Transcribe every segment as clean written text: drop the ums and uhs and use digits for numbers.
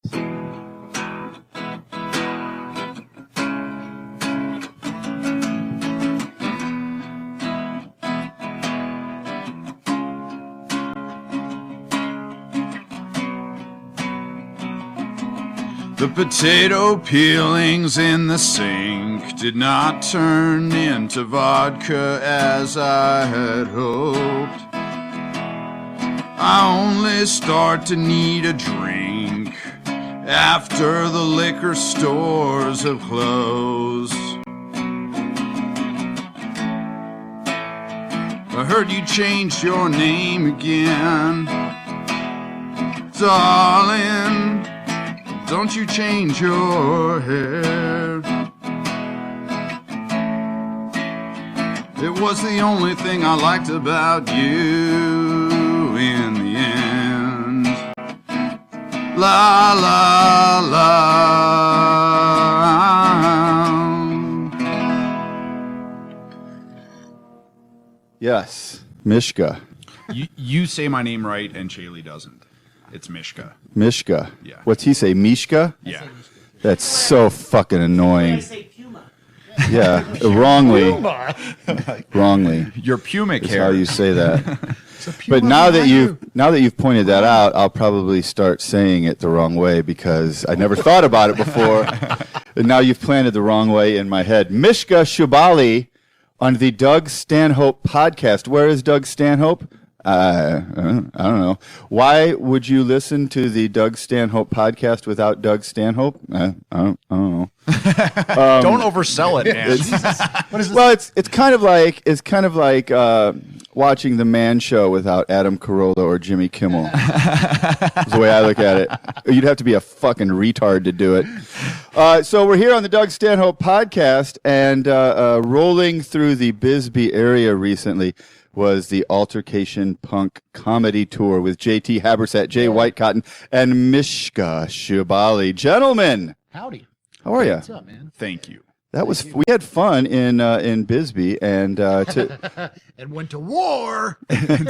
The potato peelings in the sink did not turn into vodka as I had hoped. I only start to need a drink after the liquor stores have closed. I heard you changed your name again, darling. Don't you change your hair. It was the only thing I liked about you in the end. La la la. Yes, Mishka. You say my name right and Chaille doesn't. It's Mishka. Mishka. Yeah. What's he say? Mishka? Yeah. That's so fucking annoying. I say Puma. Yeah, wrongly. Wrongly. Your pumic Is hair. how you say that. But now that you've pointed that out, I'll probably start saying it the wrong way because I never thought about it before. And now you've planted the wrong way in my head. Mishka Shubaly on the Doug Stanhope Podcast. Where is Doug Stanhope? I don't know. Why would you listen to the Doug Stanhope Podcast without Doug Stanhope? I don't know. Don't oversell it, man. What is this? Well, it's kind of like watching the Man Show without Adam Carolla or Jimmy Kimmel. Is the way I look at it. You'd have to be a fucking retard to do it. So we're here on the Doug Stanhope Podcast, and rolling through the Bisbee area recently was the Altercation Punk Comedy Tour with JT Habersaat, Jay Whitecotton, and Mishka Shubaly. Gentlemen, Howdy. how are you? What's up, man? Thank you. That was we had fun in Bisbee and And went to war.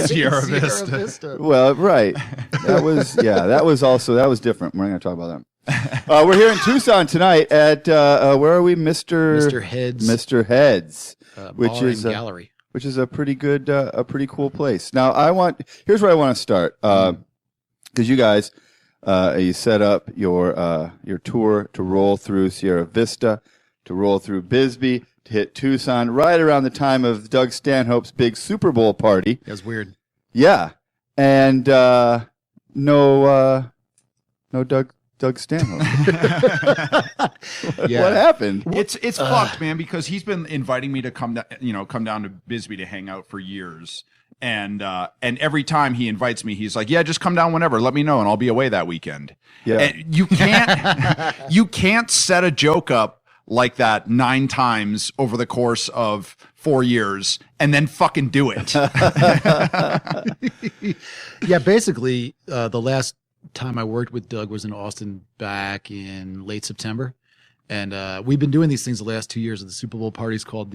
Sierra Vista. well, right. That was that was different. We're not going to talk about that. We're here in Tucson tonight at where are we, Mr. Heads. Mr. Heads, which Bar is and gallery. Which is a pretty good, a pretty cool place. Now, here's where I want to start, because you guys, you set up your tour to roll through Sierra Vista, to roll through Bisbee, to hit Tucson, right around the time of Doug Stanhope's big Super Bowl party. That was weird. Yeah, and no Doug Stanhope. Yeah. What happened? It's fucked, man, because he's been inviting me to come down to Bisbee to hang out for years. And every time he invites me, he's like, "Yeah, just come down whenever. Let me know, and I'll be away that weekend." Yeah. And you can't set a joke up like that 9 times over the course of 4 years and then fucking do it. Yeah, basically, the last time I worked with Doug was in Austin back in late September. And we've been doing these things the last 2 years. The Super Bowl party's called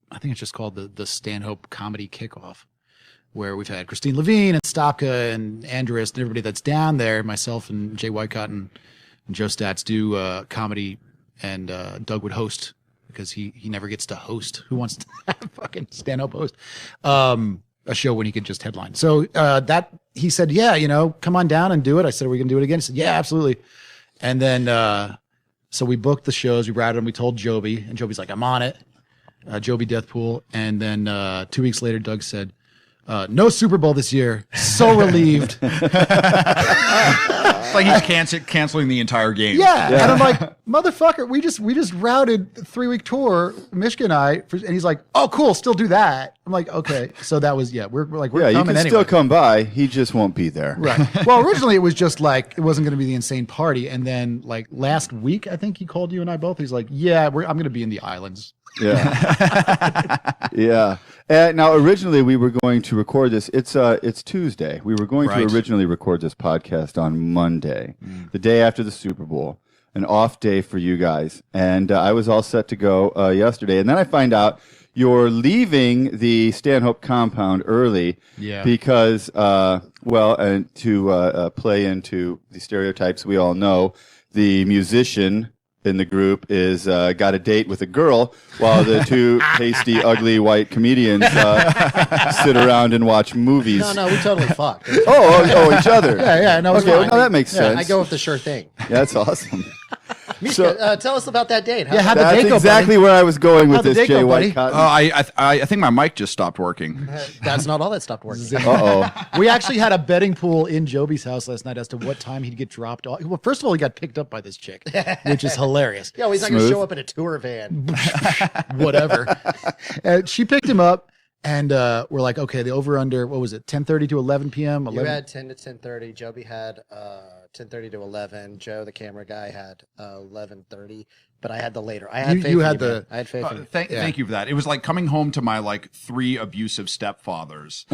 I think it's just called the Stanhope Comedy Kickoff, where we've had Christine Levine and Stopka and Andres and everybody that's down there, myself and Jay Whitecotton and Joe Stats do comedy, and Doug would host because he never gets to host. Who wants to have fucking Stanhope host a show when he could just headline? So that he said, yeah, come on down and do it. I said, are we going to do it again? He said, yeah, absolutely. And then so we booked the shows, we routed them, we told Joby, and Joby's like, I'm on it. Joby Deathpool. And then 2 weeks later, Doug said, no Super Bowl this year. So relieved. It's like he's canceling the entire game. Yeah. And I'm like, motherfucker, we just routed a 3-week tour, Mishka and I, and he's like, oh, cool, still do that. I'm like, okay. So that was, we're coming you can anyway. still come by. He just won't be there. Right. Well, originally it was just like, it wasn't going to be the insane party. And then like last week, I think he called you and I both. He's like, yeah, I'm going to be in the islands. Yeah. Yeah. And now, originally, we were going to record this. It's Tuesday. We were going to originally record this podcast on Monday, the day after the Super Bowl, an off day for you guys. And I was all set to go yesterday. And then I find out you're leaving the Stanhope compound early because, and to play into the stereotypes we all know, the musician in the group is got a date with a girl while the two pasty, ugly white comedians sit around and watch movies. No, we totally fucked. Each other. Yeah, no, okay, well, that makes sense. I go with the sure thing. Yeah, that's awesome. Mishka, tell us about that date. How'd the That's date go, exactly buddy? where I was going with How'd the this, date Jay go, buddy? Whitecotton. I think my mic just stopped working. That's not all that stopped working. We actually had a betting pool in Joby's house last night as to what time he'd get dropped off. Well, first of all, he got picked up by this chick, which is hilarious. Yeah, well, he's not going to show up in a tour van. Whatever. She picked him up, and we're like, okay, the over-under, what was it, 10:30 to 11 p.m.? You had 10 to 10:30. Joby had 10:30 to 11. Joe, the camera guy, had 11:30. But I had the later. I had faith in you, man. I had faith in you. Thank you for that. It was like coming home to my 3 abusive stepfathers.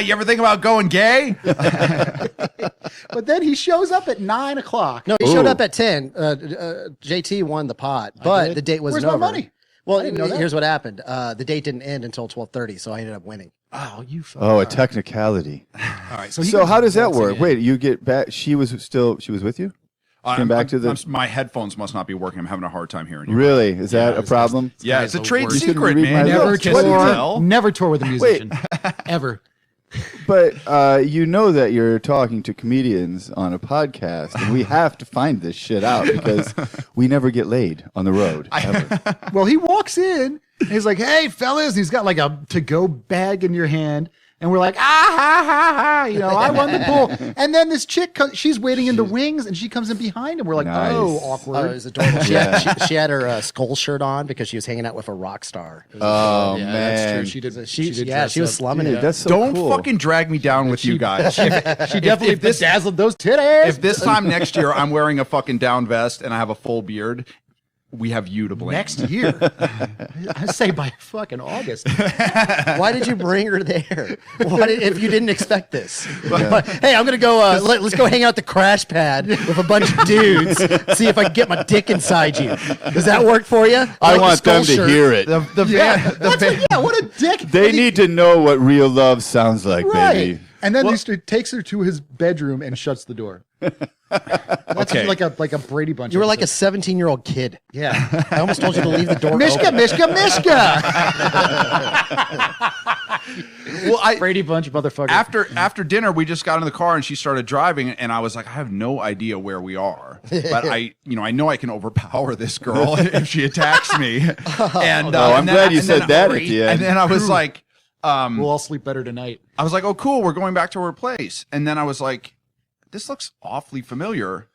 You ever think about going gay? But then he shows up at 9 o'clock. No, he showed up at 10. JT won the pot, but the date wasn't over. Where's my money? Well, here's what happened. The date didn't end until 12:30, so I ended up winning. Oh, you fuck. A technicality. All right. So how does that work? Wait, you get back. She was with you? Came back to the. My headphones must not be working. I'm having a hard time hearing you. Really? Is that a problem? Yeah, it's a trade worst. secret, You couldn't man. read Never tour with a musician. Ever. But you know that you're talking to comedians on a podcast, and we have to find this shit out because we never get laid on the road. Ever. Well, he walks in, and he's like, hey, fellas. And he's got like a to-go bag in your hand. And we're like, I won the pool. And then this chick, she's waiting in the wings, and she comes in behind him. We're like, Nice. awkward. Oh, it was adorable. She had her skull shirt on because she was hanging out with a rock star. Oh, yeah, man. that's true. She did. She was slumming it. That's so Don't cool. fucking drag me down with you guys. She definitely bedazzled those titties. If this time next year I'm wearing a fucking down vest and I have a full beard, we have you to blame. Next year. I say by fucking August. Why did you bring her there? If you didn't expect this? Hey, I'm going to go, let's go hang out at the crash pad with a bunch of dudes, see if I can get my dick inside you. Does that work for you? I want them to hear it. What a dick. They need to know what real love sounds like, baby. And then he takes her to his bedroom and shuts the door. That's Okay. like a Brady Bunch. You were like a episode. 17-year-old kid. Yeah. I almost told you to leave the door Mishka, open. Mishka. Well, Brady Bunch motherfucker. after dinner, we just got in the car and she started driving, and I was like, I have no idea where we are, but I know I can overpower this girl if she attacks me. And I'm glad you said that at the end. And then I was like, we'll all sleep better tonight. I was like, oh, cool, we're going back to her place. And then I was like, this looks awfully familiar.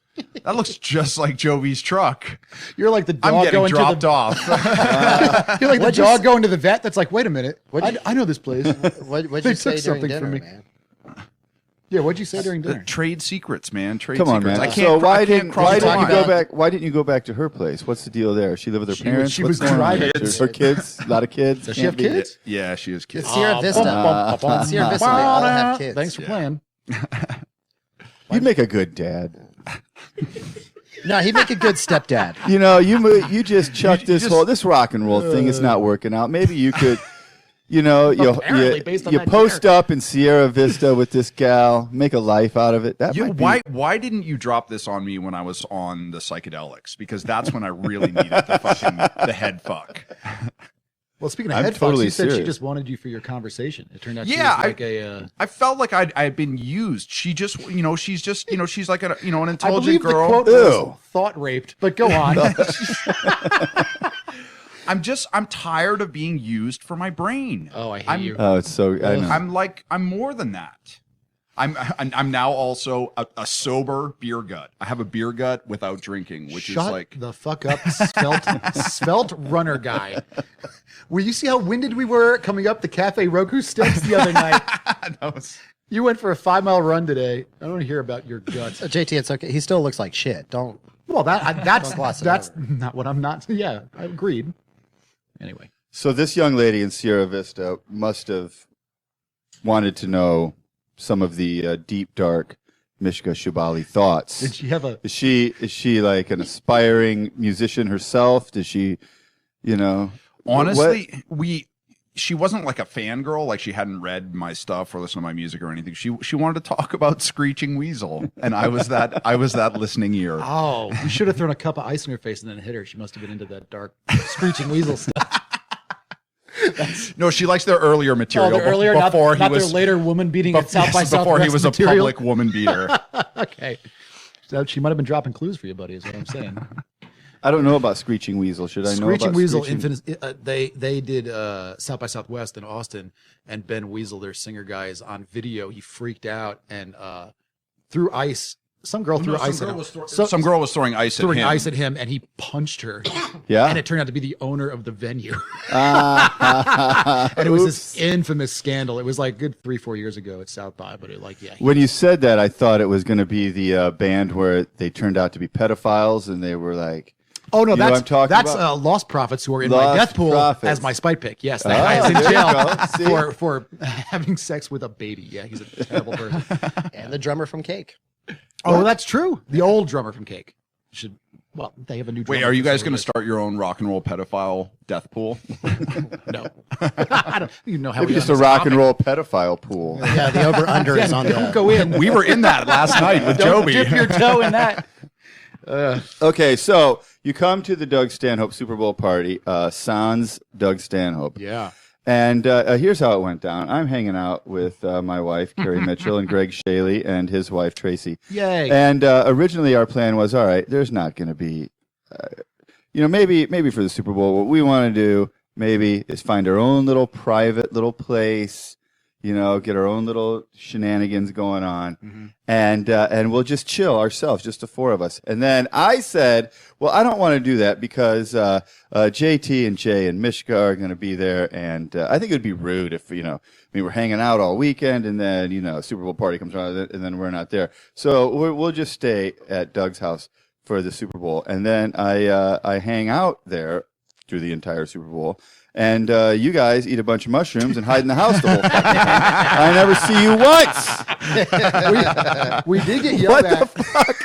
That looks just like Jovi's truck. You're like the dog I'm getting going dropped to the off. You're like the dog going to the vet. That's like, wait a minute. What'd I know this place. What'd They you say took during something dinner, from me. man? Yeah, what'd you say during dinner? Trade secrets, man. Trade Come on, secrets. man. I can't, So I can't cross the line. why didn't you go back to her place? What's the deal there? She lived with her parents. she What's was going on? driving. Her kids, a lot of kids. Does she have Can't be- kids? Yeah, she has kids. It's Sierra Vista. Sierra Vista, they all have kids. Thanks for playing. You'd make a good dad. No, he'd make a good stepdad. You know, you just chucked this rock and roll thing is not working out. Maybe you could, Apparently, based on you that post dinner. up in Sierra Vista with this gal, make a life out of it. That might be, Why didn't you drop this on me when I was on the psychedelics? Because that's when I really needed the head fuck. Well, speaking of I'm head totally fucks, you said she serious. just wanted you for your conversation. It turned out she Yeah, was like a... I felt like I had been used. She just, she's like an I intelligent believe the girl. quote was thought raped, but go on. I'm tired of being used for my brain. Oh, I hate you. Oh, it's so. I know. I'm more than that. I'm now also a sober beer gut. I have a beer gut without drinking, which Shut is like the fuck up, svelte runner guy. Will you see how winded we were coming up the Cafe Roku steps the other night? You went for a 5-mile run today. I don't want to hear about your guts. JT, it's okay. He still looks like shit. Don't. Well, that's gloss it that's over. not what I'm not. Yeah, I agreed. Anyway, So this young lady in Sierra Vista must have wanted to know some of the deep, dark Mishka Shubaly thoughts. did she have a? Is she like an aspiring musician herself? Does she, Honestly, she wasn't like a fangirl, like she hadn't read my stuff or listened to my music or anything. She wanted to talk about Screeching Weasel, and I was that listening ear. Oh, you should have thrown a cup of ice in her face and then hit her. She must have been into that dark Screeching Weasel stuff. No, she likes their earlier material. Earlier, before not he was their later woman beating at South by Southwest before he was material. a public woman beater. Okay, so she might have been dropping clues for you, buddy. Is what I'm saying. I don't know about Screeching Weasel. Should I know about Screeching Weasel? Screeching? They did South by Southwest in Austin, and Ben Weasel, their singer guy, is on video. He freaked out and threw ice. Some girl threw ice at him. Some girl was throwing ice at him, and he punched her. Yeah, and it turned out to be the owner of the venue. And it was this infamous scandal. It was like good 3-4 years ago at South by, but When you said that, I thought it was going to be the band where they turned out to be pedophiles, and they were like. Oh no, that's about? Lost Prophets who are in my death pool as my spite pick. Yes, that guy is in jail for having sex with a baby. Yeah, he's a terrible person. And the drummer from Cake. Oh, that's true. The old drummer from Cake they have a new. Wait, are you guys going to start your own rock and roll pedophile death pool? No, I don't even know how. Maybe just a rock and roll pedophile pool. Yeah, the over under is on don't the. go in. We were in that last night with Don't Joby. dip your toe in that. Okay, so you come to the Doug Stanhope Super Bowl party, sans Doug Stanhope. Yeah. And here's how it went down. I'm hanging out with my wife, Carrie Mitchell, and Ggreg Chaille, and his wife, Tracy. Yay. And originally our plan was, all right, there's not going to be, maybe for the Super Bowl, what we want to do maybe is find our own little private little place, get our own little shenanigans going on, and we'll just chill ourselves, just the four of us. And then I said, well, I don't want to do that because JT and Jay and Mishka are going to be there, and I think it would be rude if we're hanging out all weekend, and then Super Bowl party comes around, and then we're not there. So we'll just stay at Doug's house for the Super Bowl, and then I hang out there through the entire Super Bowl. And you guys eat a bunch of mushrooms and hide in the house the whole fucking time. I never see you once. We did get yelled at. What the fuck?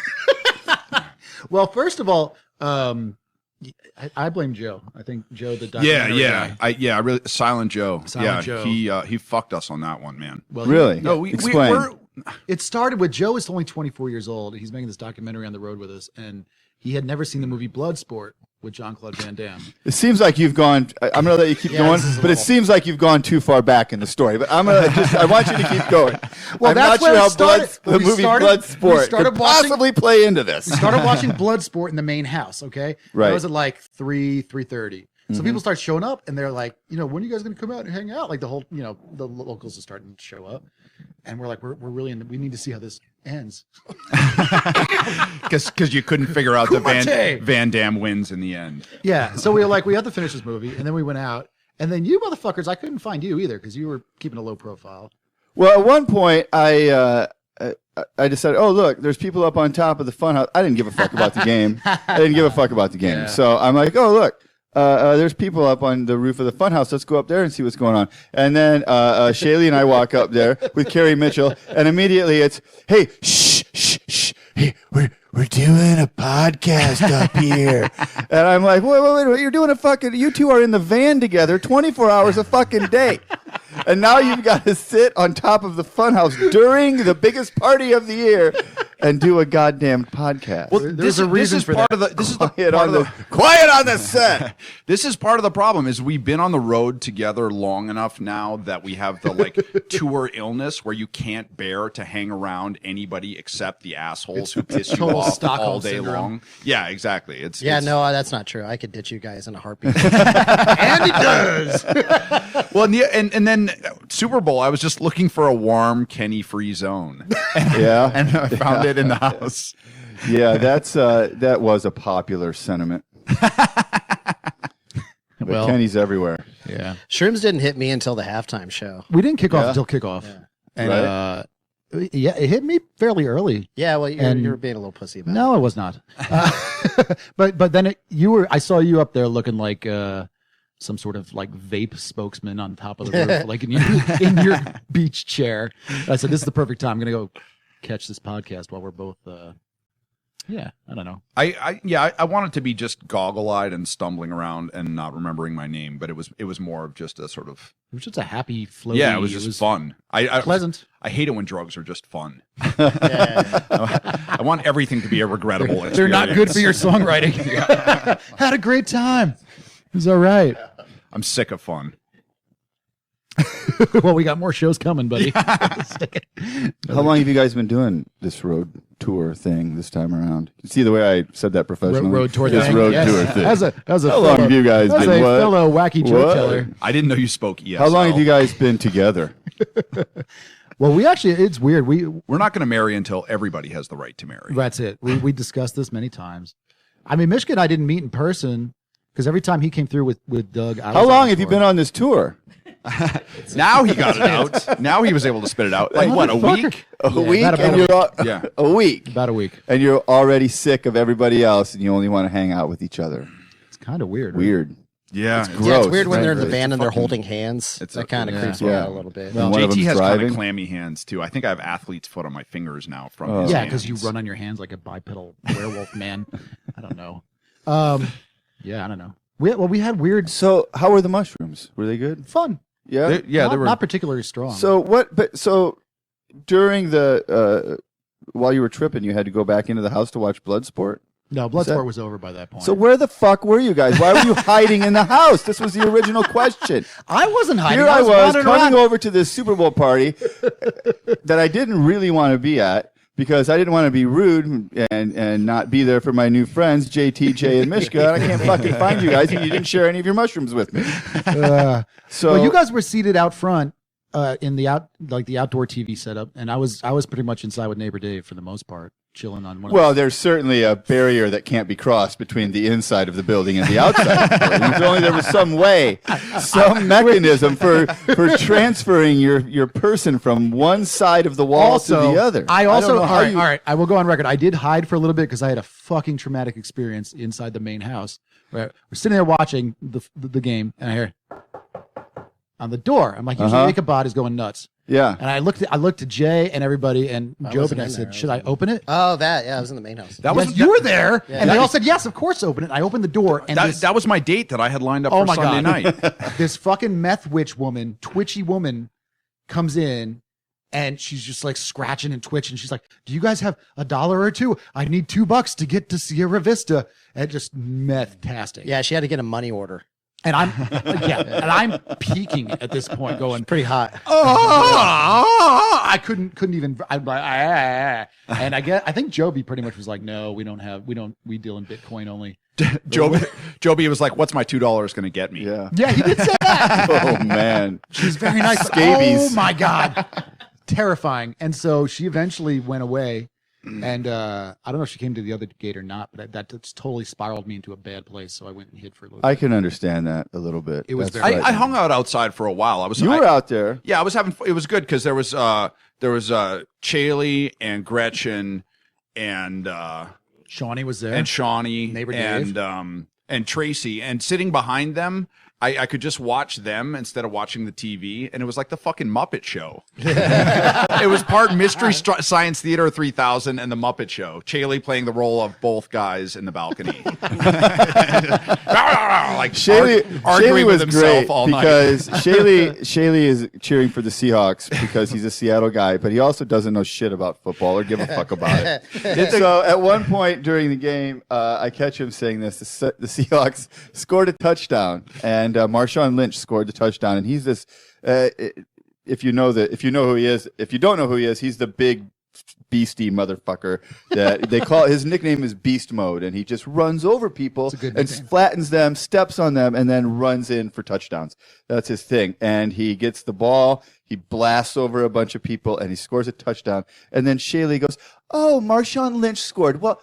Well, first of all, I blame Joe. I think Joe, the documentary guy. I really Silent Joe. Joe. He fucked us on that one, man. Well, Really? No, Explain. it started with Joe is only 24 years old. He's making this documentary on the road with us, and he had never seen the movie Bloodsport with Jean-Claude Van Damme. It seems like you've gone. I'm gonna let you keep going, but it seems like you've gone too far back in the story. But I want you to keep going. Well, I'm that's not sure where how it started. the movie Bloodsport could possibly play into this. Started watching Bloodsport in the main house. Okay, Right. That was at like 3:30. So people start showing up, and they're like, when are you guys going to come out and hang out? Like the whole, the locals are starting to show up, and we're like, we're really we need to see how this ends. Because you couldn't figure out the Van Damme wins in the end. Yeah, so we were like, we have to finish this movie, and then we went out, and then you motherfuckers, I couldn't find you either because you were keeping a low profile. Well, at one point, I decided, oh, look, there's people up on top of the funhouse. I didn't give a fuck about the game. Yeah. So I'm like, oh, look, there's people up on the roof of the funhouse. Let's go up there and see what's going on. And then Chaille and I walk up there with Carrie Mitchell, and immediately it's, hey, shh. Hey, we're doing a podcast up here. And I'm like, wait, you're doing you two are in the van together 24 hours a fucking day. And now you've got to sit on top of the funhouse during the biggest party of the year and do a goddamn podcast. Well, There's a reason for that. Quiet on the set. This is part of the problem is we've been on the road together long enough now that we have the tour illness where you can't bear to hang around anybody except the assholes who piss you Total off Stockholm all day syndrome. long. Yeah, exactly. No, that's not true. I could ditch you guys in a heartbeat. And he does. Well, and then Super Bowl, I was just looking for a warm, Kenny-free zone. Yeah. And I found it in the house. Yeah, that was a popular sentiment. But Kenny's everywhere. Yeah. Shrooms didn't hit me until the halftime show. We didn't kick off until kickoff. Yeah. And Right. it hit me fairly early. Yeah, well, you're being a little pussy about it. No, I was not. But then I saw you up there looking like some sort of vape spokesman on top of the roof, like in your beach chair. I said, "This is the perfect time. I'm gonna go catch this podcast while we're both." Yeah, I don't know. I wanted to be just goggle-eyed and stumbling around and not remembering my name, but it was more of just a sort of. It was just a happy, floaty. Yeah, it was just fun. Pleasant. I hate it when drugs are just fun. Yeah. I want everything to be a regrettable experience. They're not good for your songwriting. Had a great time. It was all right. I'm sick of fun. Well, we got more shows coming, buddy. How long have you guys been doing this road tour thing this time around? You see the way I said that professionally? Road tour This thing. road Yes. tour thing. As a How long have you guys as been? a What? fellow wacky joke What? teller. I didn't know you spoke ESL. How long have you guys been together? Well, it's weird. We're not going to marry until everybody has the right to marry. That's it. We discussed this many times. I mean, Mishka and I didn't meet in person because every time he came through with Doug, How long have you been on this tour? Now he got it out. Now he was able to spit it out. Like what, a week? A week, about and a you're Yeah. a week, about a week. and you're already sick of everybody else, and you only want to hang out with each other. It's kind of weird. right? Weird. Yeah. Gross. Yeah, it's weird when they're in the It's band and they're fucking- holding hands. it's That a- kind of yeah. creeps me Yeah. out a little bit. Well, one of JT them's has kind driving. of clammy hands too. I think I have athlete's foot on my fingers now from Oh. his Yeah, hands. because you run on your hands like a bipedal werewolf man. I don't know. Yeah, I don't know. We had weird So, how were the mushrooms? Were they good? fun. Yeah. Not, they were. not particularly strong. So what? But so during the while you were tripping, you had to go back into the house to watch Bloodsport. no, Bloodsport was over by that point. So where the fuck were you guys? Why were you hiding in the house? This was the original question. I wasn't hiding. Here I was wandering coming around. over to this Super Bowl party that I didn't really want to be at because I didn't want to be rude and not be there for my new friends, JT, Jay, and Mishka. And I can't fucking find you guys, and you didn't share any of your mushrooms with me. So well, you guys were seated out front in the outdoor TV setup, and I was pretty much inside with neighbor Dave for the most part, chilling on one. Well, there's certainly a barrier that can't be crossed between the inside of the building and the outside of the building. If only there was some way, some mechanism for transferring your person from one side of the wall to the other. I don't also know how all right, you- all right. I will go on record. I did hide for a little bit because I had a fucking traumatic experience inside the main house. Where we're sitting there watching the game, and I hear on the door. I'm like, usually Ichabod is going nuts. Yeah. And I looked at Jay and everybody and Job, wasn't and I in said, there. "Should I open it?" Oh, that. I was in the main house. That Yes, was you were there, Yeah. and they all said, "Yes, of course, open it." I opened the door, and that was my date that I had lined up Oh for my Sunday God. night. this fucking meth witch woman, twitchy woman, comes in, and she's just like scratching and twitching. She's like, "Do you guys have $1 or $2? I need $2 to get to Sierra Vista." And just meth-tastic. Yeah, she had to get a money order. And I'm peaking at this point, going, Pretty hot. I couldn't even. And I think Joby pretty much was like, "No, we deal in Bitcoin only." Joby was like, "What's my $2 going to get me?" Yeah. Yeah, he did say that. Oh man. She's very nice. Scabies. Oh my God. Terrifying. And so she eventually went away. And I don't know if she came to the other gate or not, but that just totally spiraled me into a bad place. So I went and hid for a little I bit. can understand that a little bit. It was That's very- right. I hung out outside for a while. You were out there. Yeah, I was having. It was good because there was Chaille and Gretchen and Shawnee was there. Shawnee Neighbor Dave. and Tracy, and sitting behind them, I could just watch them instead of watching the TV, and it was like the fucking Muppet Show. It was part Mystery Science Theater 3000 and the Muppet Show. Chaille playing the role of both guys in the balcony, like Chaille arguing was with himself great all night. because Chaille is cheering for the Seahawks because he's a Seattle guy, but he also doesn't know shit about football or give a fuck about it. So at one point during the game, I catch him saying this: the Seahawks scored a touchdown, and Marshawn Lynch scored the touchdown, and he's this. If you know who he is, if you don't know who he is, he's the big beastie motherfucker that they call. His nickname is Beast Mode, and he just runs over people good and nickname. flattens them, steps on them, and then runs in for touchdowns. That's his thing. And he gets the ball, he blasts over a bunch of people, and he scores a touchdown. And then Chaille goes, "Oh, Marshawn Lynch scored. Well,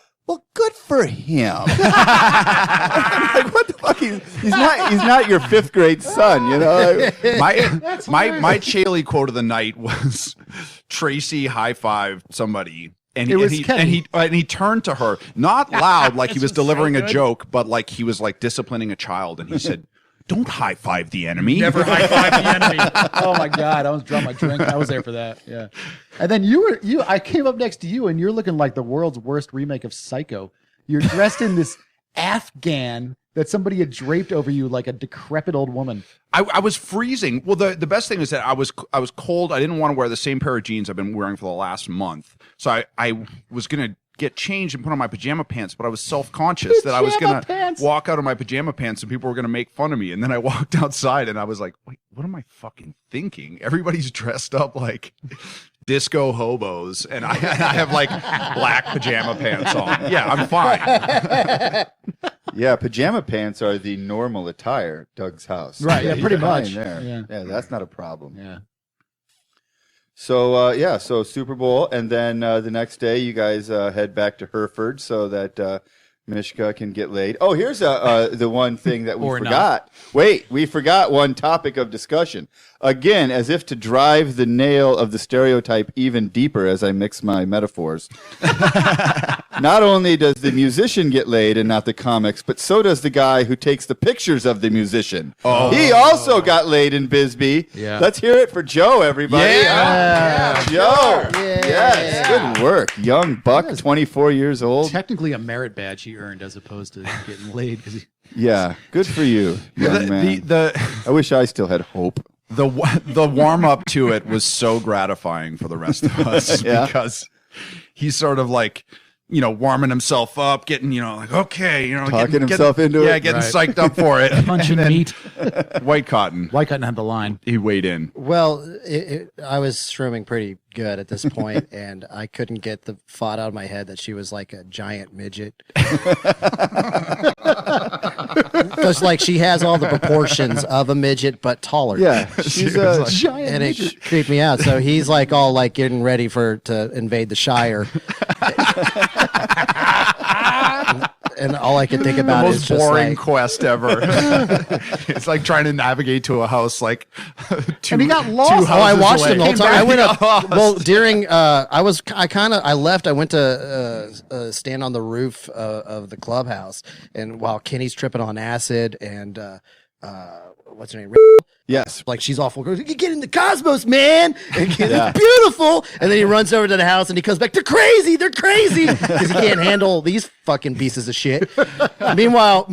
good for him." I'm like, what the fuck? He's not your 5th grade son, you know? My Chaille quote of the night was Tracy high-fived somebody. And It was Kenny. he turned to her, not loud like he was delivering a joke, but like he was like disciplining a child. And he said, don't high five the enemy. Never high five the enemy. Oh my God, I almost dropped my drink. I was there for that. Yeah. And then I came up next to you, and you're looking like the world's worst remake of Psycho. You're dressed in this Afghan that somebody had draped over you like a decrepit old woman. I was freezing. Well, the best thing is that I was cold. I didn't want to wear the same pair of jeans I've been wearing for the last month. So I was gonna get changed and put on my pajama pants, but I was self-conscious that I was gonna walk out of my pajama pants and people were gonna make fun of me. And then I walked outside and I was like, wait, what am I fucking thinking? Everybody's dressed up like disco hobos, and I have like black pajama pants on. Yeah, I'm fine. Yeah, pajama pants are the normal attire at Doug's house. Right, yeah, pretty much. There. Yeah, that's not a problem. Yeah. So, so Super Bowl, and then the next day you guys head back to Hereford so that Mishka can get laid. Oh, here's the one thing that we forgot. Wait, we forgot one topic of discussion. Again, as if to drive the nail of the stereotype even deeper as I mix my metaphors. Not only does the musician get laid and not the comics, but so does the guy who takes the pictures of the musician. Oh. He also got laid in Bisbee. Yeah. Let's hear it for Joe, everybody. Yeah. Joe. Yeah. Yes. Good work. Young buck, 24 years old. Technically a merit badge he earned as opposed to getting laid. Yeah. Good for you, young man. I wish I still had hope. The warm up to it was so gratifying for the rest of us because he's sort of like, warming himself up, getting, like, okay, talking himself into it. Yeah, getting psyched up for it. Punching meat. Whitecotton had the line. He weighed in. Well, I was shrooming pretty good at this point, and I couldn't get the thought out of my head that she was like a giant midget. Because like she has all the proportions of a midget, but taller. Yeah, she's a giant and midget. It creeped me out. So he's like all like getting ready to invade the Shire. And all I can think about is the most boring quest ever. It's like trying to navigate to a house like two. And he got lost. I watched him the whole time. I went up. Well, during I left. I went to stand on the roof of the clubhouse, and while Kenny's tripping on acid, and what's her name? Yes. Like she's awful. Goes, you get in the cosmos, man. And it's beautiful. And then he runs over to the house and he comes back. They're crazy. Because he can't handle these fucking pieces of shit. Meanwhile,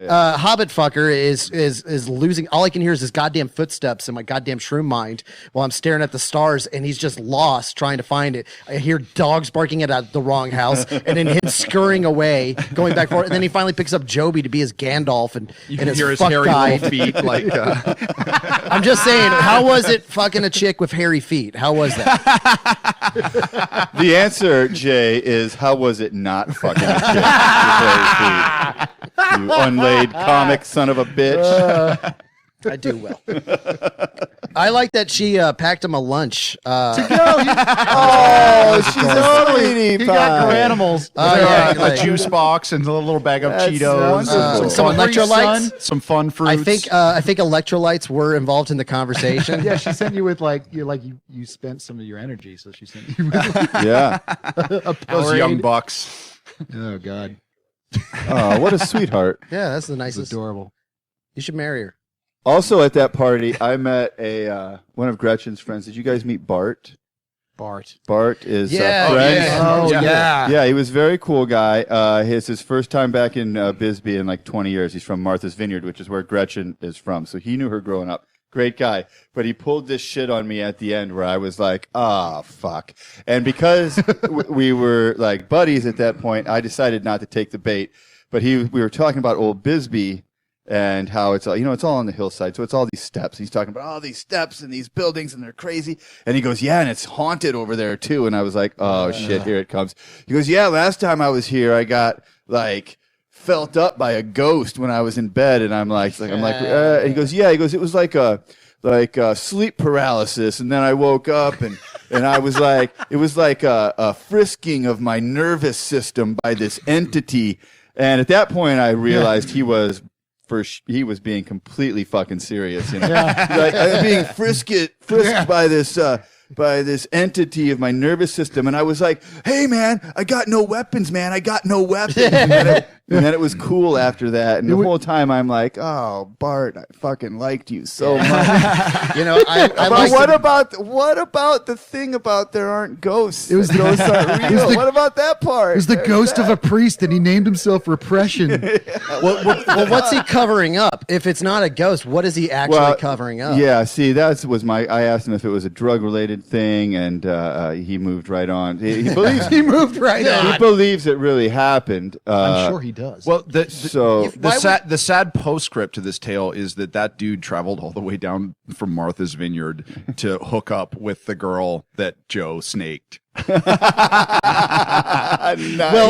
Hobbit fucker is losing. All I can hear is his goddamn footsteps in my goddamn shroom mind while I'm staring at the stars, and he's just lost trying to find it. I hear dogs barking at the wrong house, and then him scurrying away, going back for it. And then he finally picks up Joby to be his Gandalf, and you can his hear his fuck hairy guy. little feet like. I'm just saying, how was it fucking a chick with hairy feet? How was that? The answer, Jay, is how was it not fucking a chick with hairy feet? You unlaid comic son of a bitch. I do well. I like that she packed him a lunch. She's totally He got animals. A juice box and a little bag of Cheetos. Some electrolytes. Some fun fruits. I think electrolytes were involved in the conversation. Yeah, she sent you with you spent some of your energy, so she sent you. Yeah. Those young bucks. Oh God. Oh, what a sweetheart. Yeah, that's the nicest. That's adorable. You should marry her. Also at that party, I met one of Gretchen's friends. Did you guys meet Bart? Bart is friend. Yeah, he was a very cool guy. It's his first time back in Bisbee in like 20 years. He's from Martha's Vineyard, which is where Gretchen is from. So he knew her growing up. Great guy. But he pulled this shit on me at the end where I was like, fuck. And because we were like buddies at that point, I decided not to take the bait. But we were talking about old Bisbee and how it's it's all on the hillside. So it's all these steps. He's talking about all these steps and these buildings and they're crazy. And he goes, yeah, and it's haunted over there too. And I was like, oh shit, here it comes. He goes, yeah, last time I was here, I got like felt up by a ghost when I was in bed. And I'm like, and he goes, it was like sleep paralysis. And then I woke up and I was like, it was like a frisking of my nervous system by this entity. And at that point I realized he was being completely fucking serious, Like being frisked by this by this entity of my nervous system. And I was like, hey, man, I got no weapons, man. I got no weapons. And then it was cool after that. And the whole time I'm like, oh, Bart, I fucking liked you so much. What about the thing about there aren't ghosts? It was ghosts aren't real. What about that part? It was the ghost of a priest, and he named himself Repression. Well, what's he covering up? If it's not a ghost, what is he actually covering up? Yeah, see, I asked him if it was a drug-related thing, and he moved right on. He believes He moved right on. He believes it really happened. I'm sure he does. Well, the sad postscript to this tale is that dude traveled all the way down from Martha's Vineyard to hook up with the girl that Joe snaked. Well,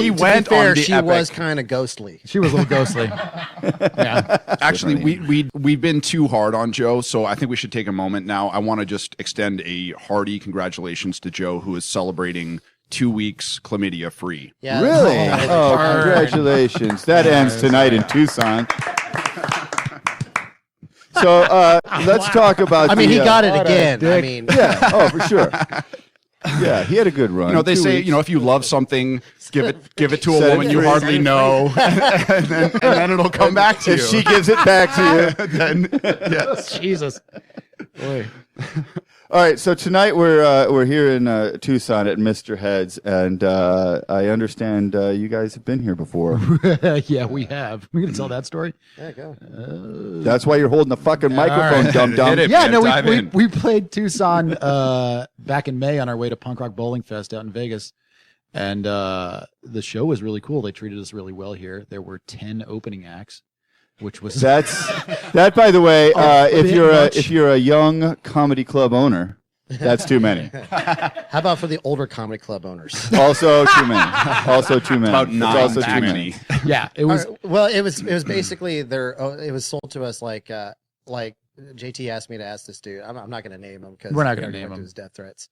he went fair, on the she was kind of ghostly. She was a little ghostly. Yeah. Actually, we've been too hard on Joe, so I think we should take a moment now. I want to just extend a hearty congratulations to Joe, who is celebrating 2 weeks chlamydia free. Yeah, really? Oh, congratulations. That ends tonight in Tucson. So let's talk about he got it again. Yeah, oh, for sure. Yeah, he had a good run. They say, if you love something, give it to a woman you hardly know, and then it'll come back to you. If she gives it back to you, then yes. Jesus. Boy. All right, so tonight we're here in Tucson at Mr. Head's, and I understand you guys have been here before. Yeah, we have. We're gonna tell that story. Yeah, go. That's why you're holding the fucking microphone, dum dum. Yeah, no, we played Tucson back in May on our way to Punk Rock Bowling Fest out in Vegas, and the show was really cool. They treated us really well here. There were 10 opening acts. Which was that, by the way, if you're a young comedy club owner, that's too many. How about for the older comedy club owners? Also too many. Also too many. About 9 also too many. Yeah, it was. Well, it was basically it was sold to us like JT asked me to ask this dude. I'm not going to name him because we're not going to name him. His death threats.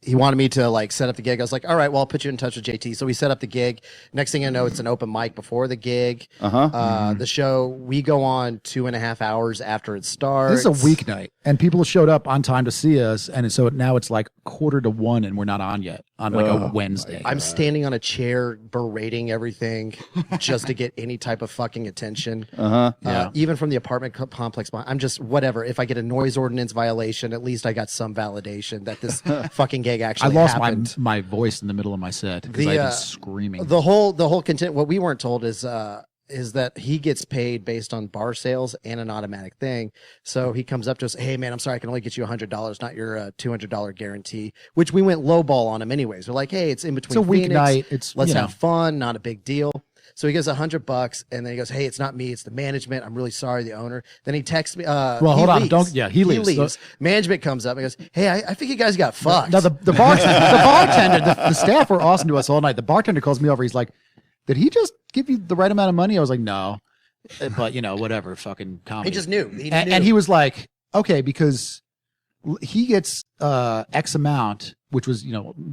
He wanted me to set up the gig. I was like, all right, well, I'll put you in touch with JT. So we set up the gig. Next thing I know, it's an open mic before the gig. The show, we go on 2.5 hours after it starts. This is a weeknight, and people showed up on time to see us. And so now it's like 1:45, and we're not on yet on a Wednesday. I'm standing on a chair berating everything just to get any type of fucking attention. Even from the apartment complex. I'm just whatever. If I get a noise ordinance violation, at least I got some validation that this fucking gig actually happened. my voice in the middle of my set because I've been screaming. The whole content. What we weren't told is that he gets paid based on bar sales and an automatic thing. So he comes up to us, hey man, I'm sorry, I can only get you $100, not your $200 guarantee. Which we went lowball on him anyways. We're like, hey, it's in between. It's a weeknight. Let's have fun. Not a big deal. So he gives $100, and then he goes, "Hey, it's not me, it's the management. I'm really sorry, the owner." Then he texts me. Hold on, he leaves. So, management comes up and goes, "Hey, I think you guys got fucked." No, the bartender, the staff were awesome to us all night. The bartender calls me over. He's like, "Did he just give you the right amount of money?" I was like, "No," but whatever, fucking comedy. He just knew. And he was like, "Okay," because he gets X amount. Which was,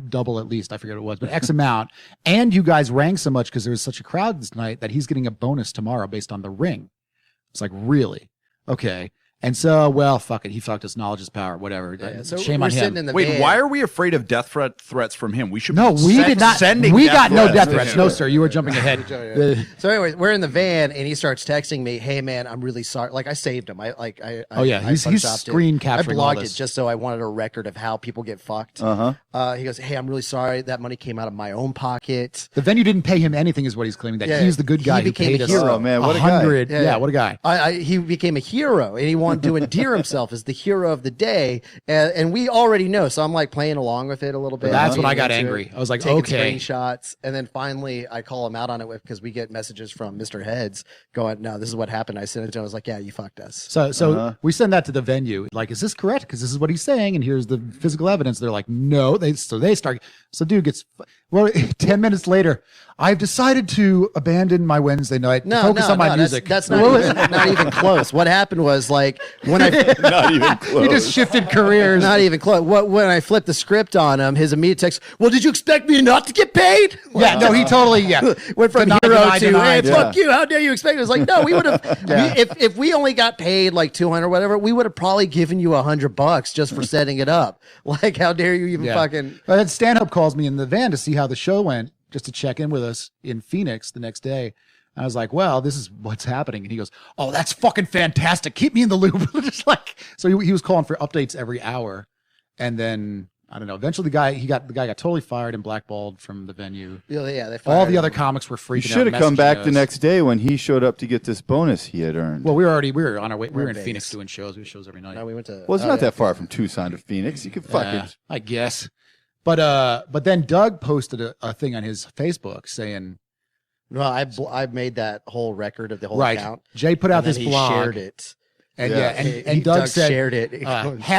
double at least. I forget what it was, but X amount. And you guys rang so much because there was such a crowd this night that he's getting a bonus tomorrow based on the ring. It's like, really? Okay. And so, well, fuck it. He fucked us. Knowledge is power. Whatever. Yeah, so shame on him. Wait, why are we afraid of death threats from him? We should. No, we did not. We got no death threats. No, sir. You were jumping ahead. So, anyways, we're in the van, and he starts texting me, "Hey, man, I'm really sorry." Like I saved him. He's screen capturing all this. I blocked it just so I wanted a record of how people get fucked. He goes, "Hey, I'm really sorry. That money came out of my own pocket." The venue didn't pay him anything, is what he's claiming. That he's the good guy. He became a hero. Oh man, what a guy! Yeah, what a guy. He became a hero, and he wanted to endear himself as the hero of the day, and we already know. So I'm like playing along with it a little bit. That's when I got angry. I was like, taking okay. Screenshots, and then finally I call him out on it because we get messages from Mr. Heads going, "No, this is what happened." I sent it to him. I was like, "Yeah, you fucked us." So we send that to the venue. Like, is this correct? Because this is what he's saying, and here's the physical evidence. They're like, no. They start. So dude gets. Well, 10 minutes later, I've decided to abandon my Wednesday night to focus on my music. That's not even close. What happened was like when I Not even close. He just shifted careers. not even close. When I flipped the script on him, his immediate text, well, did you expect me not to get paid? Yeah, no, he totally Went from Deny, hero deny, to deny. hey, fuck you, how dare you expect it? It's like, no, we would have if we only got paid like 200 or whatever, we would have probably given you $100 just for setting it up. Like, how dare you even fucking But then Stanhope calls me in the van to see how the show went, just to check in with us in Phoenix the next day. I was like, well, this is what's happening. And he goes, oh, that's fucking fantastic. Keep me in the loop. Just like, so he was calling for updates every hour. And then, I don't know, eventually the guy got totally fired and blackballed from the venue. Yeah, they All fired the other him. comics were freaking You out. should have come messaging back us. the next day when he showed up to get this bonus he had earned. Well, we were on our way. We were in Vegas. Phoenix doing shows. We have shows every night. No, we went to Well, it's not that far from Tucson to Phoenix. You could fucking. I guess. But then Doug posted a thing on his Facebook saying, No, I made that whole record of the whole right, account. Jay put out and then this he blog. shared it. And Yeah. and Doug said, shared it.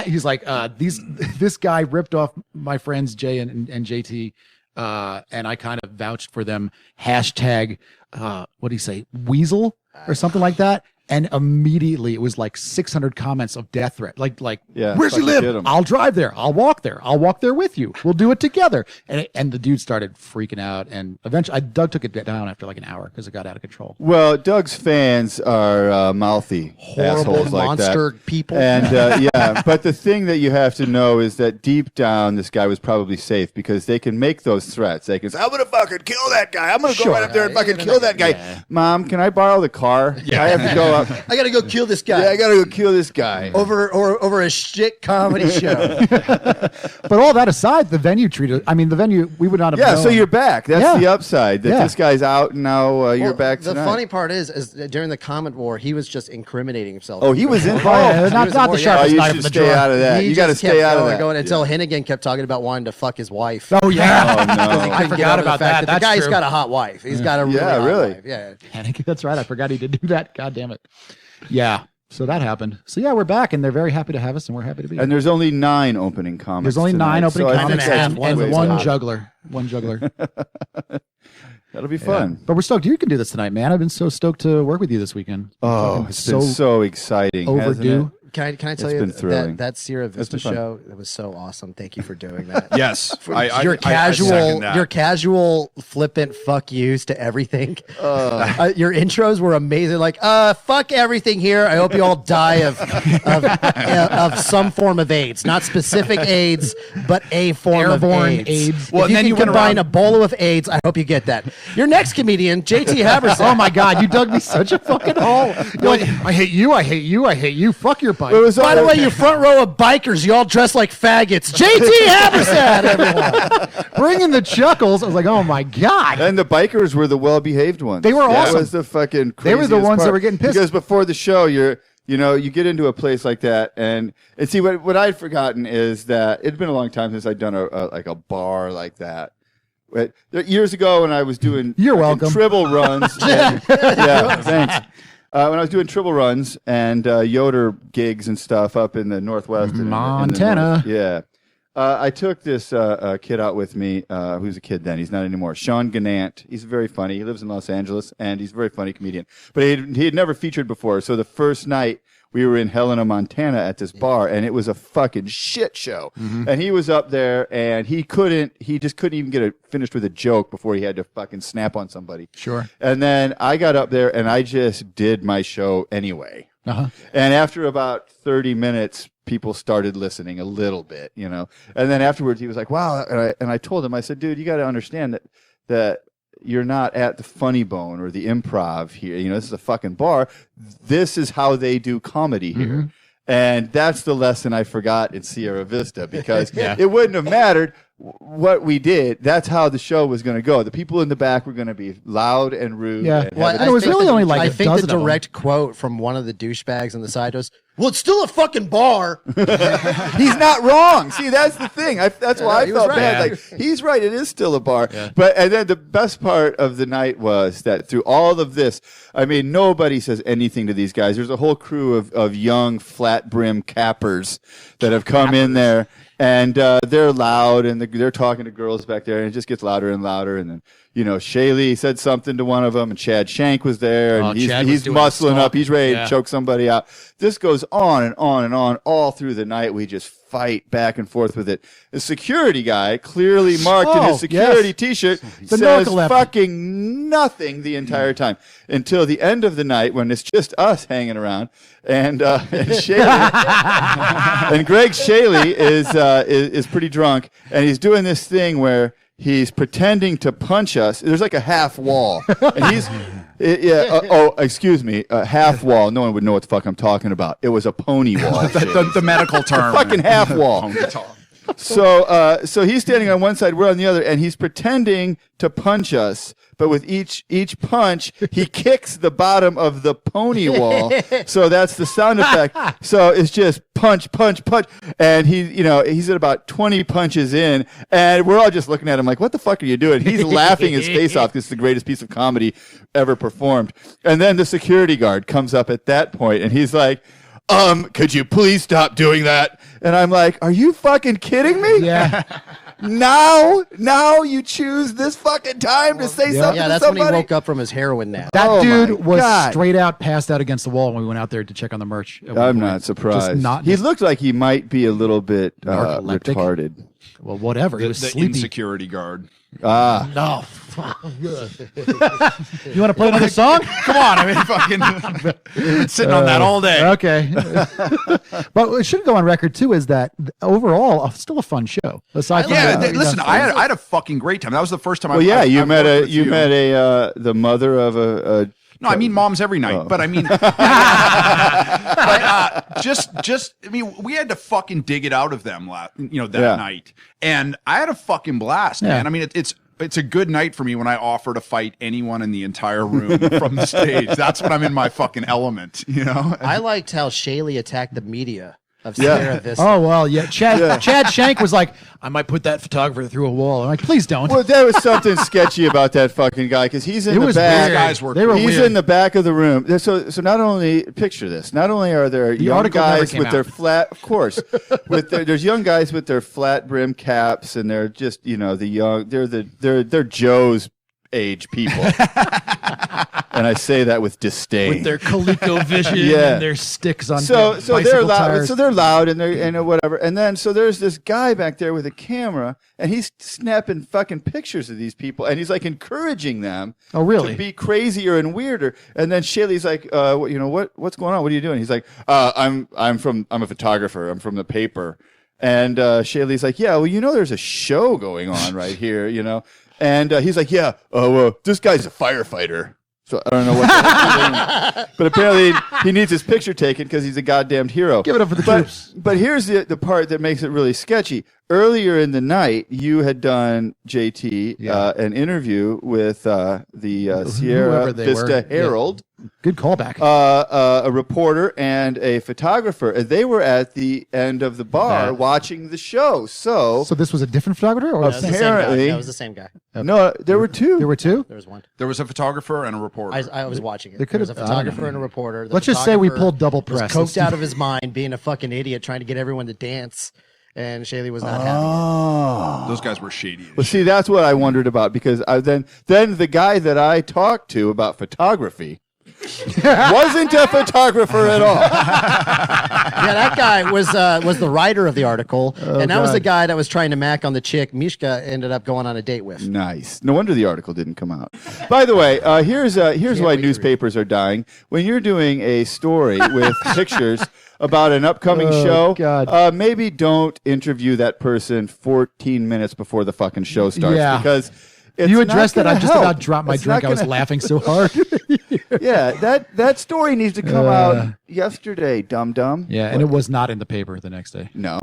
he's like, this guy ripped off my friends Jay and JT, and I kind of vouched for them. Hashtag, what do you say, weasel or something like that. And immediately it was like 600 comments of death threat. Like, Yeah, where's he fucking get live? him. I'll drive there. I'll walk there. I'll walk there with you. We'll do it together. And the dude started freaking out. And eventually, Doug took it down after like an hour because it got out of control. Well, Doug's fans are mouthy Horrible assholes like monster that. people. And yeah, but the thing that you have to know is that deep down, this guy was probably safe because they can make those threats. They can say, "I'm gonna fucking kill that guy. I'm gonna go right up there and fucking kill that guy." Mom, can I borrow the car? Yeah. I have to go up. I gotta go kill this guy. Yeah, I gotta go kill this guy. over a shit comedy show. But all that aside, the venue we would not have Yeah, known. so you're back. That's Yeah. the upside. That Yeah. this guy's out and now you're back The tonight. funny part is during the comment war, he was just incriminating himself. Oh, he was involved. Yeah, not was the more- yeah. sharpest you knife should in the stay drawer. out of that. He You got to just kept stay out of that. going until Hennigan kept talking about wanting to fuck his wife. Oh yeah, Oh, no. He couldn't I get forgot over the about fact that. The That's guy's true. got a hot wife. He's got a really Yeah, hot really. wife. Yeah. Panic. That's right. I forgot he did do that. God damn it. Yeah. So that happened. So yeah, we're back, and they're very happy to have us, and we're happy to be here. And there's only 9 opening comics. There's only 9 tonight, opening so I think comics that's and way one better. juggler. One juggler. That'll be fun. But we're stoked. You can do this tonight, man. I've been so stoked to work with you this weekend. Oh, Fucking it's been so exciting. hasn't overdue. it? Can I tell It's you been thrilling. that Sierra Vista been fun. show? That was so awesome. Thank you for doing that. Yes. Your I second that. your casual flippant fuck yous to everything. Your intros were amazing. Like, fuck everything here. I hope you all die of some form of AIDS, not specific AIDS, but a form Airborne of AIDS. AIDS. If you can combine Ebola with AIDS, I hope you get that. Your next comedian, JT Habersaat. Oh my God, you dug me such a fucking hole. You're like, I hate you, I hate you, I hate you. Fuck your bike. It was By the way, you front row of bikers, you all dress like faggots. JT Habersaat, everyone. bringing the chuckles. I was like, oh my God. And the bikers were the well-behaved ones. They were That awesome. was the fucking They were the craziest ones that part. were getting pissed. Because before the show, you get into a place like that, and see what I'd forgotten is that it'd been a long time since I'd done a bar like that. But years ago, when I was doing You're fucking welcome. tribble runs, yeah, thanks. When I was doing tribble runs and Yoder gigs and stuff up in the Northwest, and in the Montana. North, yeah. I took this kid out with me, who's a kid then. He's not anymore. Sean Gannant. He's very funny. He lives in Los Angeles, and he's a very funny comedian. But he had never featured before. So the first night, we were in Helena, Montana at this bar, and it was a fucking shit show. Mm-hmm. And he was up there, and he just couldn't even get finished with a joke before he had to fucking snap on somebody. Sure. And then I got up there, and I just did my show anyway. Uh-huh. And after about 30 minutes, people started listening a little bit, And then afterwards, he was like, wow. And I told him, I said, dude, you got to understand that you're not at the Funny Bone or the Improv here. This is a fucking bar. This is how they do comedy here. Mm-hmm. And that's the lesson I forgot in Sierra Vista because it wouldn't have mattered what we did. That's how the show was going to go. The people in the back were going to be loud and rude. Yeah. And Well, have and it was really only like I a think dozen the of them. direct quote from one of the douchebags on the side was, "Well, it's still a fucking bar." He's not wrong. See, that's the thing. That's why I he was felt right. bad. Yeah. Like he's right. It is still a bar. But and then the best part of the night was that through all of this, I mean, nobody says anything to these guys. There's a whole crew of young flat brim cappers that have come in there. And they're loud, and they're talking to girls back there, and it just gets louder and louder. And then, Chaille said something to one of them, and Chad Shank was there, and he's muscling up. He's ready to choke somebody out. This goes on and on and on all through the night. We just fight back and forth with it. The security guy, clearly marked in his security T-shirt, says fucking nothing the entire time until the end of the night when it's just us hanging around. And Chaille, and Ggreg Chaille is pretty drunk, and he's doing this thing where he's pretending to punch us. There's like a half wall, and he's excuse me, a half wall. No one would know what the fuck I'm talking about. It was a pony wall. the medical term. Fucking half wall. So he's standing on one side, we're on the other, and he's pretending to punch us. But with each punch, he kicks the bottom of the pony wall. So that's the sound effect. So it's just punch, punch, punch. And he's at about 20 punches in, and we're all just looking at him like, what the fuck are you doing? He's laughing his face off because it's the greatest piece of comedy ever performed. And then the security guard comes up at that point, and he's like, could you please stop doing that? And I'm like, are you fucking kidding me? Yeah. Now you choose this fucking time to say something Yeah, that's to somebody? when he woke up from his heroin nap. That dude was straight out, passed out against the wall when we went out there to check on the merch. I'm not surprised. He looked like he might be a little bit retarded. Well, whatever. He was the sleepy. insecurity guard. No. You want to play another song? Come on. I mean, fucking been sitting on that all day. Okay. But it should go on record, too, is that overall, still a fun show. Aside from listen, I had a fucking great time. That was the first time you met the mother of a no, I mean moms every night, but I mean, I mean, we had to fucking dig it out of them, that night, and I had a fucking blast, man. I mean, it's a good night for me when I offer to fight anyone in the entire room from the stage. That's when I'm in my fucking element, I liked how Chaille attacked the media of Sierra Vista. Oh, well, yeah. Chad Shank was like, I might put that photographer through a wall. I'm like, please don't. Well, there was something sketchy about that fucking guy because he's in the back. He's in the back of the room. So not only, picture this, not only are there young guys with their flat, of course, there's young guys with their flat brim caps, and they're just, they're Joe's age people. And I say that with disdain. With their ColecoVision and their sticks on so they're loud. Tires. So they're loud and they're whatever. And then so there's this guy back there with a camera, and he's snapping fucking pictures of these people, and he's like encouraging them. Oh, really? To be crazier and weirder. And then Chaille's like, what's going on? What are you doing? He's like, I'm a photographer. I'm from the paper. And Chaille's like, yeah, well, there's a show going on right here, And he's like, yeah, this guy's a firefighter. So I don't know what that is. But apparently he needs his picture taken because he's a goddamn hero. Give it up for the troops. But here's the part that makes it really sketchy. Earlier in the night, you had done, JT, an interview with the Sierra Vista Herald. Good callback. A reporter and a photographer. And they were at the end of the bar watching the show. So this was a different photographer? Or apparently. That was the same guy. No, there were two. There were two? There was one. There was a photographer and a reporter. I was watching it. There was a photographer and a reporter. Let's just say we pulled double press. Was coked out of his mind, being a fucking idiot, trying to get everyone to dance. And Chaille was not having it. Those guys were shady. Well, see, that's what I wondered about because then the guy that I talked to about photography wasn't a photographer at all. Yeah, that guy was the writer of the article, and that was the guy that was trying to mac on the chick Mishka ended up going on a date with. Nice. No wonder the article didn't come out. By the way, here's why newspapers are dying. When you're doing a story with pictures about an upcoming show, maybe don't interview that person 14 minutes before the fucking show starts because you addressed that. I just about dropped my drink. I was laughing so hard. Yeah, that story needs to come out yesterday, dum-dum. Yeah, and it was not in the paper the next day. No.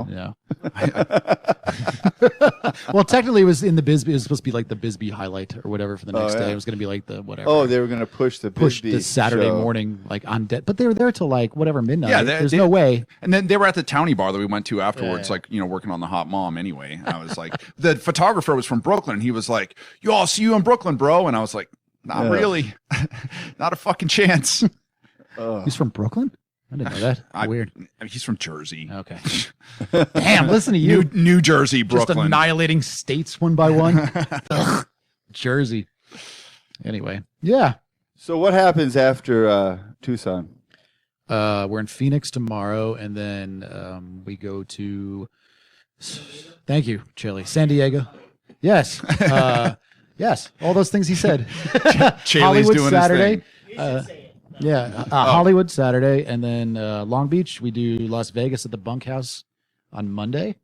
Well, technically it was in the Bisbee. It was supposed to be like the Bisbee highlight or whatever for the next day. It was going to be like the whatever. Oh, they were going to push the Bisbee the Saturday morning like on dead. But they were there till like whatever midnight. Yeah, there's no way. And then they were at the townie bar that we went to afterwards, like working on the hot mom anyway. I was like, the photographer was from Brooklyn. He was like, "Yo, I'll see you in Brooklyn, bro." And I was like, "Not really, not a fucking chance." He's from Brooklyn. I didn't know that. Weird. I mean, he's from Jersey. Okay. Damn, listen to you. New Jersey, Brooklyn. Just annihilating states one by one. Ugh, Jersey. Anyway, yeah. So what happens after Tucson? We're in Phoenix tomorrow, and then we go to. Thank you, Chaille. San Diego. Yes. Yes. All those things he said. Chaille's doing Saturday. his thing. Hollywood Saturday, and then Long Beach. We do Las Vegas at the Bunkhouse on Monday,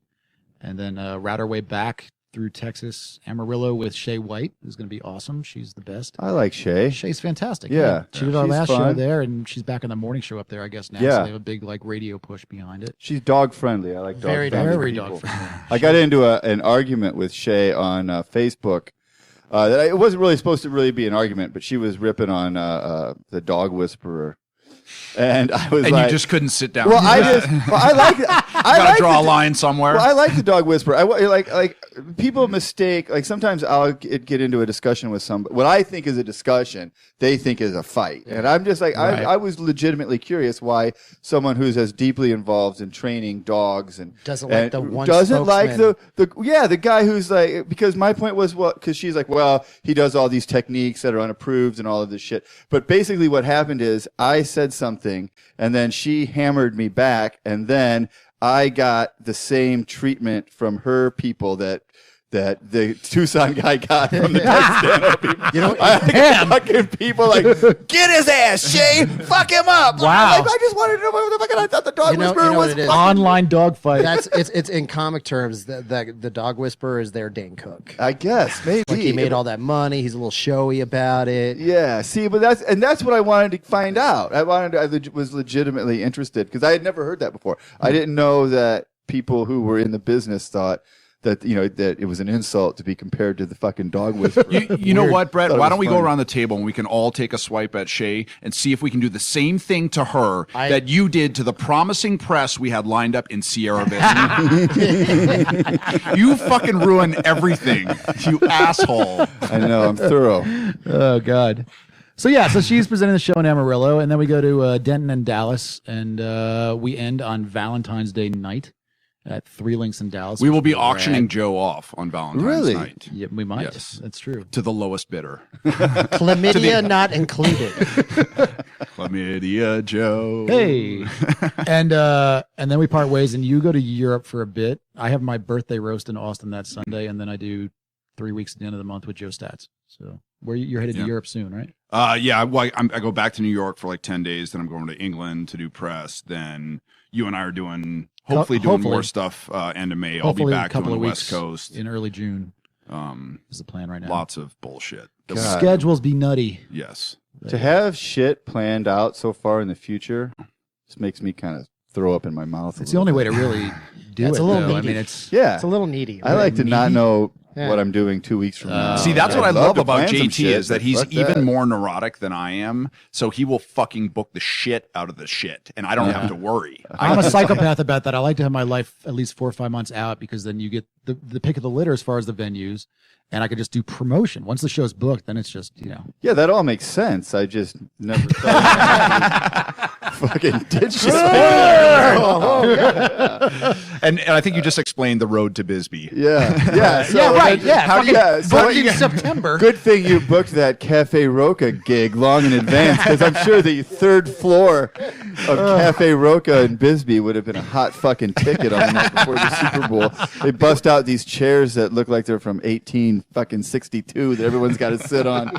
and then route our way back through Texas, Amarillo with Chaille White, who's going to be awesome. She's the best. I like Chaille. Chaille's fantastic. Yeah. She did our She's last show fun. there, and she's back in the morning show up there, I guess, now. Yeah. So they have a big radio push behind it. She's dog friendly. I like dog Very friendly. Very people. dog friendly. I got into an argument with Chaille on Facebook. It wasn't really supposed to really be an argument, but she was ripping on the dog whisperer. And I was And like, you just couldn't sit down. well, I like I Gotta like draw a the- line somewhere. Well, I like the dog whisperer. Like people mistake. Like sometimes I'll get into a discussion with somebody. What I think is a discussion, they think is a fight, and I'm just like Right. I was legitimately curious why someone who's as deeply involved in training dogs and Doesn't like the one doesn't like spokesman. the guy who's like, because my point was, well, because she's like, well, he does all these techniques that are unapproved and all of this shit. But basically what happened is I said something and then she hammered me back, and then I got the same treatment from her people that the Tucson guy got from the Doug Stanhope people. You know, I got fucking people like, get his ass, Chaille, fuck him up. Wow. Like, I just wanted to know what the fuck. I thought the dog You know whisperer what was it is? Online dog fight. it's in comic terms that the dog whisperer is their Dane Cook. I guess maybe Like he made all that money. He's a little showy about it. Yeah, see, but that's what I wanted to find out. I was legitimately interested because I had never heard that before. I didn't know that people who were in the business thought that that it was an insult to be compared to the fucking dog whisperer. You know what, Brett? Thought it Why was don't we go funny. around the table and we can all take a swipe at Chaille and see if we can do the same thing to her I- that you did to the promising press we had lined up in Sierra Vista. You fucking ruin everything, you asshole. I know, I'm thorough. Oh God. So she's presenting the show in Amarillo, and then we go to Denton and Dallas, and we end on Valentine's Day night at Three Links in Dallas. We will which be is auctioning rad. Joe off on Valentine's Really? night. Yeah, we might. Yes. That's true. To the lowest bidder. Chlamydia not included. Chlamydia Joe. Hey, and then we part ways, and you go to Europe for a bit. I have my birthday roast in Austin that Sunday, and then I do 3 weeks at the end of the month with Joe Stats. So you're headed to Yeah. Europe soon, right? Yeah, well, I go back to New York for like 10 days. Then I'm going to England to do press. Then you and I are doing, hopefully doing more stuff end of May. I'll be Hopefully back a couple doing of the weeks West Coast. in early June Um, is the plan right now. lots of bullshit. God. Schedules be nutty. Yes. To have shit planned out so far in the future just makes me kind of throw up in my mouth. It's the only way to really do It's it. a little though. I needy. mean, it's Yeah, It's a little needy. I like to not know Yeah. what I'm doing 2 weeks from now. See, that's okay. what I I'd love love to about plan some JT shit, is that but he's fuck even that. more neurotic than I am. So he will fucking book the shit out of the shit, and I don't have to worry. I'm a psychopath about that. I like to have my life at least 4 or 5 months out because then you get the pick of the litter as far as the venues, and I could just do promotion. Once the show's booked, then it's just Yeah, that all makes sense. I just never thought fucking ditch it. And I think you just explained the road to Bisbee. Yeah. So yeah, right. Yeah, How do fucking you? So booked you in got- September. Good thing you booked that Cafe Roca gig long in advance, because I'm sure the third floor of Cafe Roca in Bisbee would have been a hot fucking ticket on the night before the Super Bowl. They bust out these chairs that look like they're from 1862 that everyone's got to sit on.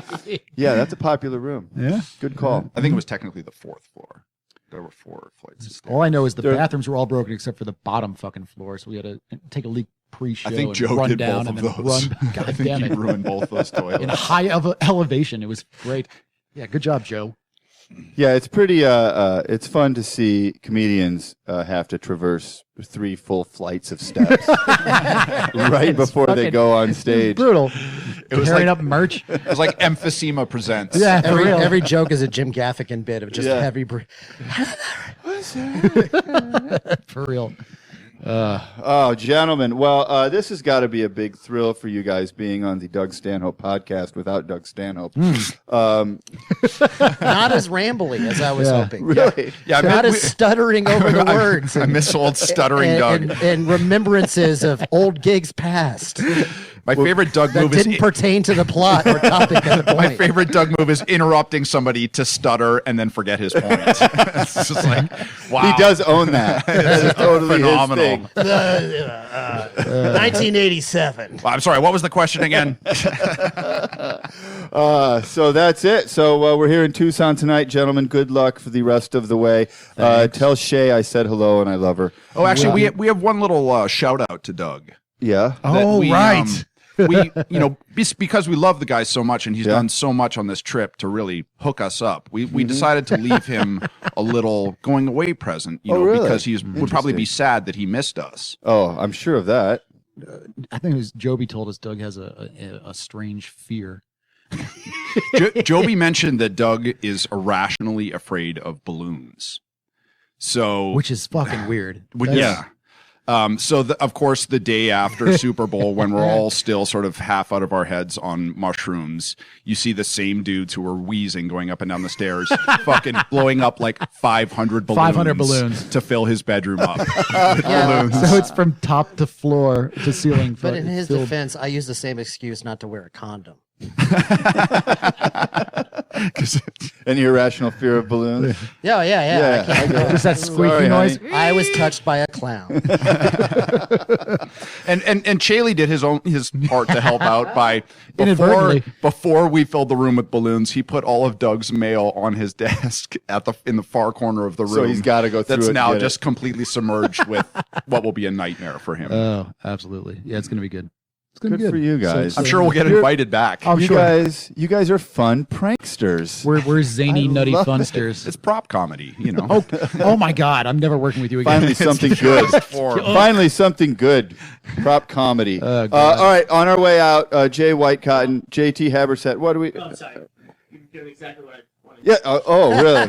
Yeah, that's a popular room. Yeah. Good call. I think it was technically the fourth floor. There were 4 flights of stairs. All I know is the There- bathrooms were all broken except for the bottom fucking floor, so we had to take a leak pre-show. I think and Joe run did down both and of then those. run. I God think damn he it! ruined both those toilets. In high elevation, it was great. Yeah, good job, Joe. Yeah, it's pretty. It's fun to see comedians have to traverse 3 full flights of steps right before they fucking- go on stage. Brutal. It was Carrying like- up merch. It was like Emphysema Presents. Yeah, for real. Every joke is a Jim Gaffigan bit of just Yeah. heavy breath. For real. Oh, gentlemen. Well, this has got to be a big thrill for you guys being on the Doug Stanhope podcast without Doug Stanhope. Not as rambly as I was hoping. Really? Yeah, Not as stuttering over the words. I miss old stuttering Doug. And remembrances of old gigs past My favorite Doug that move didn't is pertain to the plot or topic at the point. my favorite Doug move is interrupting somebody to stutter and then forget his point. It's just like, wow. He does own that. That is totally Phenomenal. his thing. 1987. Well, I'm sorry, what was the question again? So that's it. So we're here in Tucson tonight, gentlemen. Good luck for the rest of the way. Tell Chaille I said hello and I love her. Oh, actually, we have one little shout out to Doug. Yeah. Oh, right. Because we love the guy so much and he's done so much on this trip to really hook us up, we decided to leave him a little going away present, really? because he would probably be sad that he missed us. Oh, I'm sure of that. I think it was Joby told us Doug has a strange fear. Joby mentioned that Doug is irrationally afraid of balloons. So, Which is fucking weird. yeah. Of course, the day after Super Bowl, when we're all still sort of half out of our heads on mushrooms, you see the same dudes who are wheezing going up and down the stairs, fucking blowing up like 500 balloons. 500 balloons. To fill his bedroom up with balloons. So it's from top to floor to ceiling. But in his filled. defense, I use the same excuse not to wear a condom. An irrational fear of balloons. Yeah. I can't. Just that squeaky Sorry, noise. honey. I was touched by a clown. And Chaille did his part to help out by Inadvertently. before we filled the room with balloons, he put all of Doug's mail on his desk in the far corner of the room. So he's got to go through That's it to now get just completely submerged with what will be a nightmare for him. Oh, absolutely. Yeah, it's going to be good. It's going to Good be for you guys. I'm sure we'll get invited back. I'm You sure. you guys are fun pranksters. We're zany, I nutty love it. funsters. It's prop comedy, Oh my God! I'm never working with you again. Finally, something good. Finally, something good. Prop comedy. God. All right, on our way out, Jay Whitecotton, JT Habersaat. What do we? Oh, sorry. You did exactly what I wanted. Yeah. Really?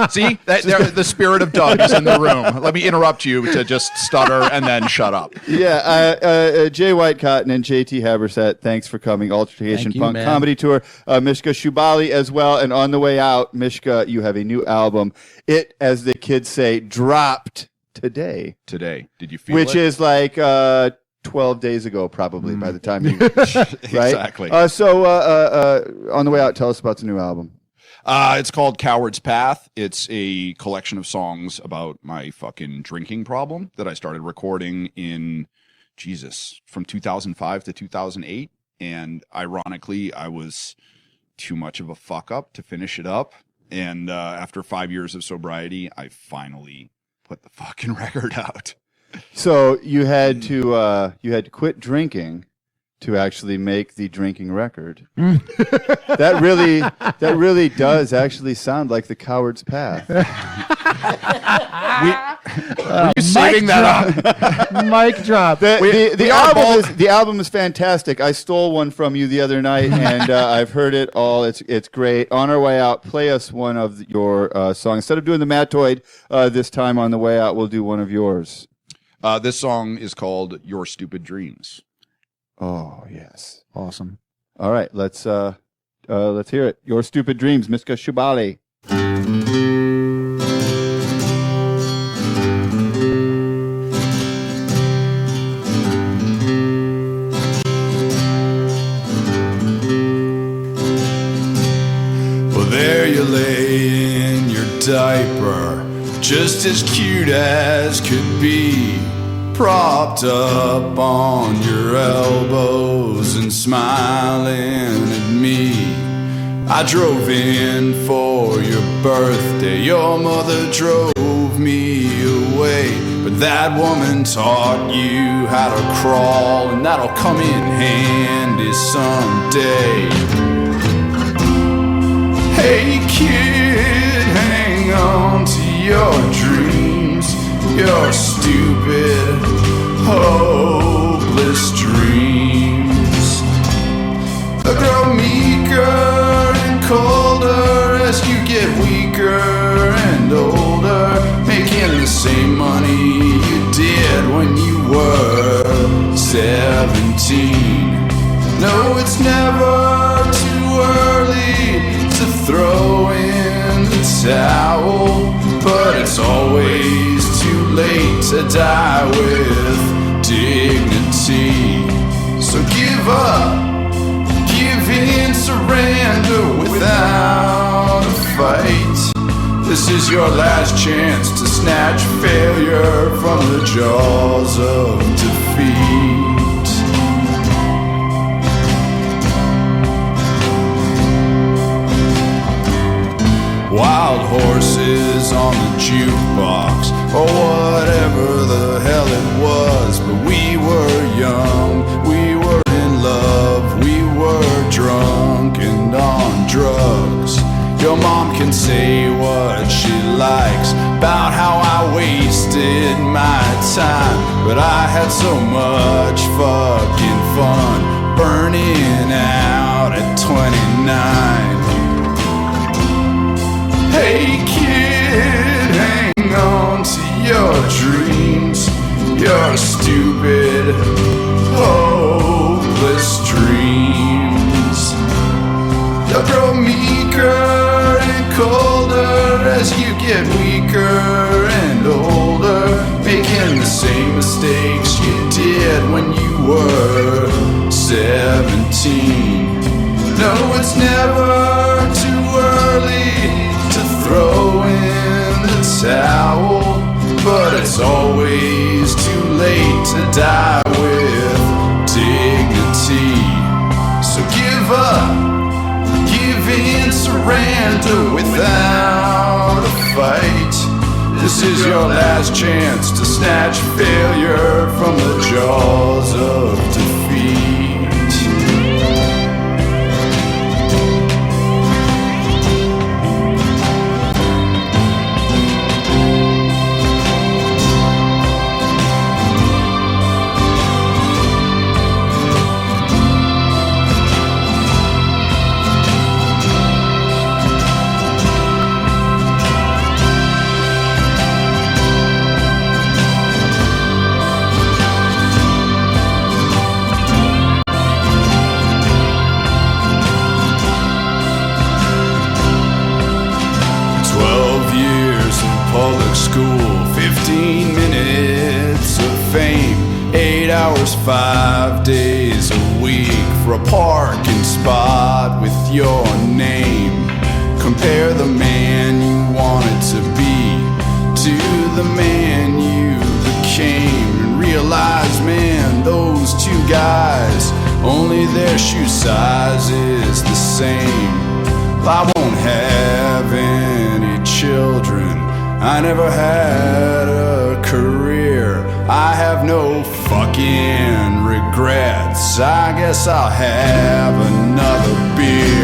See, the spirit of Doug is in the room. Let me interrupt you to just stutter and then shut up. Yeah. Jay Whitecotton and JT Habersaat. Thanks for coming. Altercation Thank you, Punk man. Comedy Tour. Mishka Shubaly as well. And on the way out, Mishka, you have a new album. It, as the kids say, dropped today. Today, did you feel Which it? is like 12 days ago, probably, by the time you... right? Exactly. So on the way out, tell us about the new album. It's called Coward's Path. It's a collection of songs about my fucking drinking problem that I started recording in, from 2005 to 2008. And ironically, I was too much of a fuck up to finish it up. And after 5 years of sobriety, I finally put the fucking record out. So you had to quit drinking to actually make the drinking record. That really does actually sound like the Coward's Path. Were you saving that up? Mic drop. The album is fantastic. I stole one from you the other night, and I've heard it all. It's great. On our way out, play us one of your songs. Instead of doing the Mattoid this time on the way out, we'll do one of yours. This song is called Your Stupid Dreams. Oh, yes. Awesome. All right, let's hear it. Your Stupid Dreams, Mishka Shubaly. Well, there you lay in your diaper, just as cute as could be, propped up on your elbows and smiling at me. I drove in for your birthday, your mother drove me away, but that woman taught you how to crawl, and that'll come in handy someday. Hey kid, hang on to your dreams, your stupid, hopeless dreams. They'll grow meeker and colder as you get weaker and older, making the same money you did were 17. No, it's never too early to throw in the towel, but it's always too late to die with dignity. So give up, give in, surrender without a fight. This is your last chance to snatch failure from the jaws of defeat. Wild horses on the jukebox, or whatever the hell it was. But we were young, we were in love, we were drunk and on drugs. Your mom can say what she likes about how I wasted my time, but I had so much fucking fun burning out at 29. Hey kid, hang on to your dreams, your stupid, hopeless dreams. They'll grow meeker and colder as you get weaker and older, making the same mistakes you did when you were 17. No, it's never too early to throw in the towel, but it's always too late to die with dignity. So give up, give in, surrender without a fight. This is your last chance to snatch failure from the jaws of defeat. 12 years of public school, 15 minutes of fame, 8 hours, 5 days a week for a parking spot with your name. Compare the man you wanted to be to the man you became, and realize, man, those two guys, only their shoe size is the same. I won't have any children, I never had a career, I have no fucking regrets, I guess I'll have another beer.